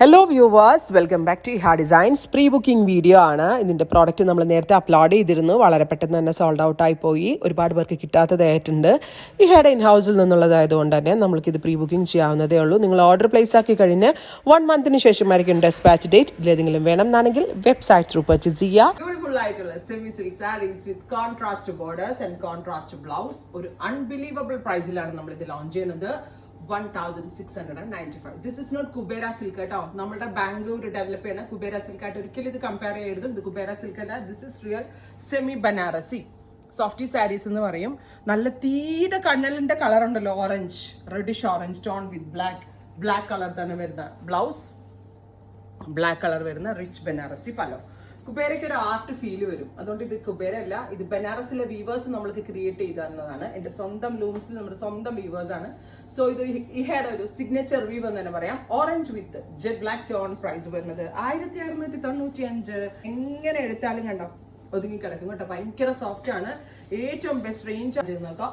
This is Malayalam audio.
Hello viewers, welcome back to Eha Designs. Pre booking video ആണ്. ഇതിൻ്റെ പ്രോഡക്റ്റ് നമ്മൾ നേരത്തെ അപ്ലോഡ് ചെയ്തിരുന്നു. വളരെ പെട്ടെന്ന് തന്നെ സോൾഡ് ഔട്ട് ആയി പോയി. ഒരുപാട് പേർക്ക് കിട്ടാത്തതായിട്ടുണ്ട്. ഇഹയുടെ ഇൻ ഹൗസിൽ നിന്നുള്ളതായതുകൊണ്ട് തന്നെ നമ്മൾക്കിത് പ്രീ ബുക്കിംഗ് ചെയ്യാവുന്നതേ ഉള്ളൂ. നിങ്ങൾ ഓർഡർ പ്ലേസ് ആക്കി കഴിഞ്ഞ് 1 മന്തിന് ശേഷമായിരിക്കും ഡെസ്പാച്ച് ഡേറ്റ്. ഇതിലേതെങ്കിലും വേണം എന്നാണെങ്കിൽ വെബ്സൈറ്റ് ത്രൂ പർച്ചേസ് ചെയ്യാം. ബ്യൂട്ടിഫുൾ ആയിട്ടുള്ള semi silk saris with contrast borders and contrast blouse ഒരു അൺബിലീവബിൾ പ്രൈസിലാണ് നമ്മൾ ഇത് ലോഞ്ച് ചെയ്യുന്നത്. 1695. This is not Kubera silk കേട്ടോ. നമ്മുടെ ബാംഗ്ലൂർ ഡെവലപ്പ് ചെയ്യുന്ന കുബേര സിൽക്ക് ആയിട്ട് ഒരിക്കലും ഇത് കമ്പയർ ചെയ്യരുത്. ഇത് കുബേര സിൽക്ക് അല്ല, this is real semi Banarasi softy saris എന്ന് പറയും. നല്ല തീരെ കണ്ണലിന്റെ കളർ ഉണ്ടല്ലോ, orange, reddish orange tone with black colour തന്നെ വരുന്ന ബ്ലൗസ്, ബ്ലാക്ക് കളർ വരുന്ന റിച്ച് ബനാറസി പലോ. കുബേരയ്ക്ക് ഒരു ആർട്ട് ഫീൽ വരും. അതുകൊണ്ട് ഇത് കുബേര അല്ല, ഇത് ബനാറസിലെ വീവേഴ്സ് നമ്മൾക്ക് ക്രിയേറ്റ് ചെയ്ത് തന്നതാണ്. എന്റെ സ്വന്തം ലൂംസിൽ നമ്മുടെ സ്വന്തം വീവേഴ്സ് ആണ്. സോ ഇത് ഇഹയുടെ ഒരു സിഗ്നേച്ചർ വീവ് എന്ന് തന്നെ പറയാം. Orange with jet black tone price വരുന്നത് 1695. എങ്ങനെ എടുത്താലും കണ്ടോ ഒതുങ്ങി കിടക്കും കേട്ടോ. ഭയങ്കര സോഫ്റ്റ് ആണ്. ഏറ്റവും ബെസ്റ്റ് റേഞ്ച് നോക്കാം.